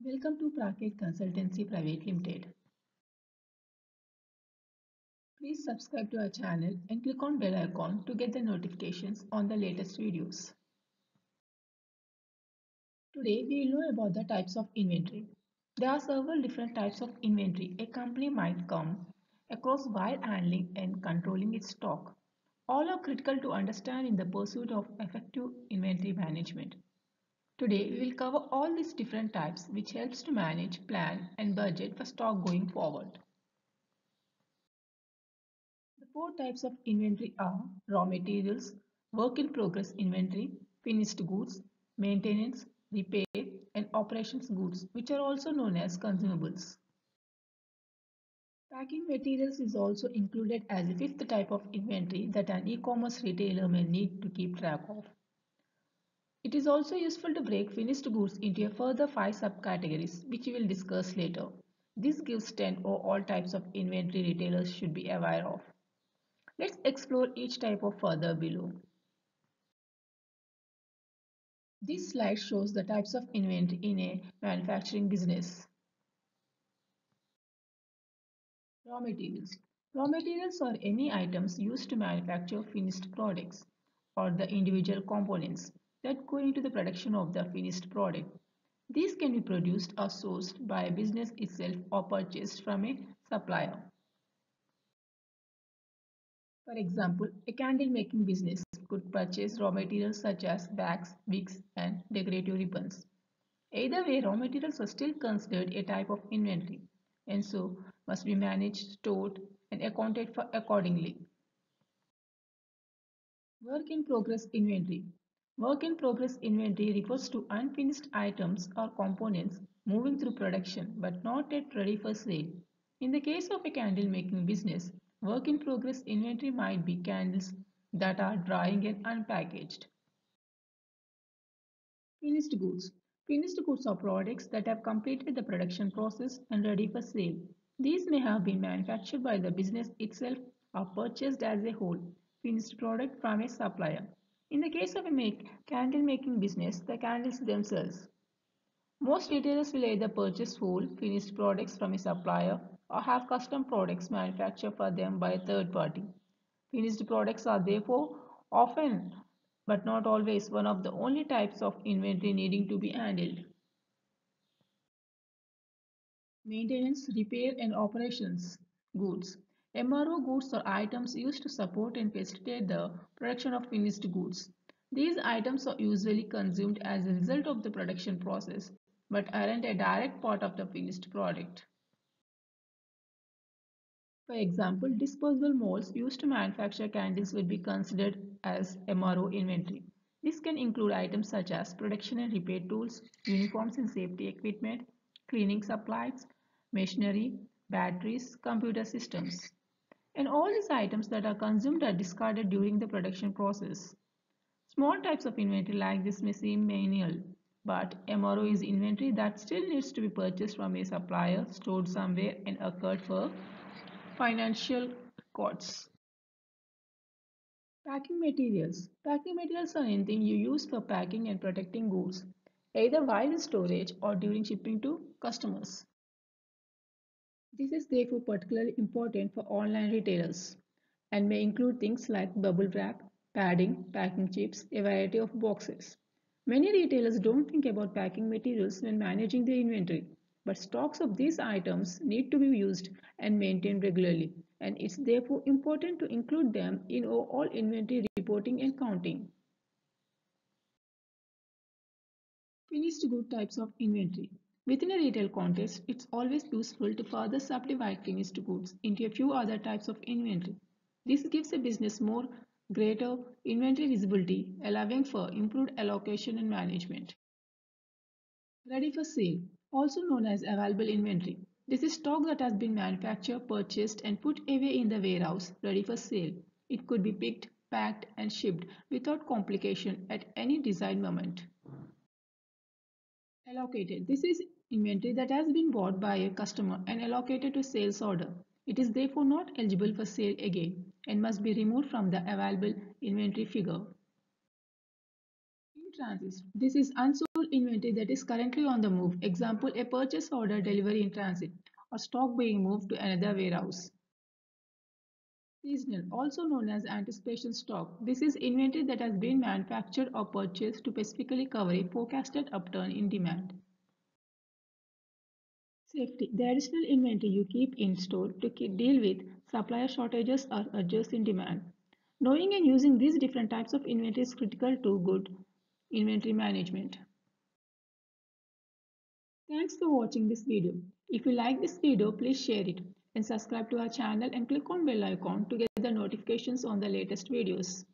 Welcome to Praket Consultancy Private Limited. Please subscribe to our channel and click on bell icon to get the notifications on the latest videos. Today we will know about the types of inventory. There are several different types of inventory a company might come across while handling and controlling its stock. All are critical to understand in the pursuit of effective inventory management. Today we will cover all these different types which helps to manage, plan and budget for stock going forward. The four types of inventory are raw materials, work in progress inventory, finished goods, maintenance, repair, and operations goods, which are also known as consumables. Packing materials is also included as a fifth type of inventory that an e-commerce retailer may need to keep track of. It is also useful to break finished goods into a further five subcategories, which we will discuss later. This gives 10 or all types of inventory retailers should be aware of. Let's explore each type of further below. This slide shows the types of inventory in a manufacturing business. Raw materials. Raw materials are any items used to manufacture finished products or the individual components that go into the production of the finished product. These can be produced or sourced by a business itself or purchased from a supplier. For example, a candle making business could purchase raw materials such as wax, wicks, and decorative ribbons. Either way, raw materials are still considered a type of inventory and so must be managed, stored, and accounted for accordingly. Work in progress inventory. Work in progress inventory refers to unfinished items or components moving through production but not yet ready for sale. In the case of a candle making business, work in progress inventory might be candles that are drying and unpackaged. Finished goods. Finished goods are products that have completed the production process and ready for sale. These may have been manufactured by the business itself or purchased as a whole finished product from a supplier. In the case of a candle making business, the candles themselves. Most retailers will either purchase whole finished products from a supplier or have custom products manufactured for them by a third party. Finished products are therefore often but not always one of the only types of inventory needing to be handled. Maintenance, repair and operations goods. MRO goods are items used to support and facilitate the production of finished goods. These items are usually consumed as a result of the production process but aren't a direct part of the finished product. For example, disposable molds used to manufacture candles will be considered as MRO inventory. This can include items such as production and repair tools, uniforms and safety equipment, cleaning supplies, machinery, batteries, computer systems. And all these items that are consumed are discarded during the production process. Small types of inventory like this may seem menial, but MRO is inventory that still needs to be purchased from a supplier, stored somewhere, and occurred for financial records. Packing materials. Packing materials are anything you use for packing and protecting goods, either while in storage or during shipping to customers. This is therefore particularly important for online retailers and may include things like bubble wrap, padding, packing chips, a variety of boxes. Many retailers don't think about packing materials when managing their inventory, but stocks of these items need to be used and maintained regularly, and it's therefore important to include them in all inventory reporting and counting. Finished good types of inventory. Within a retail context, it's always useful to further subdivide finished goods into a few other types of inventory. This gives a business more greater inventory visibility, allowing for improved allocation and management. Ready for sale, also known as available inventory. This is stock that has been manufactured, purchased, and put away in the warehouse, ready for sale. It could be picked, packed, and shipped without complication at any desired moment. Allocated. This is inventory that has been bought by a customer and allocated to sales order. It is therefore not eligible for sale again and must be removed from the available inventory figure. transit. This is unsold inventory that is currently on the move. Example, a purchase order delivery in transit or stock being moved to another warehouse. Seasonal, also known as anticipation stock. This is inventory that has been manufactured or purchased to specifically cover a forecasted upturn in demand. Safety, the additional inventory you keep in store to deal with supplier shortages or adjust in demand. Knowing and using these different types of inventory is critical to good inventory management. Thanks for watching this video. If you like this video, please share it and subscribe to our channel and click on bell icon to get the notifications on the latest videos.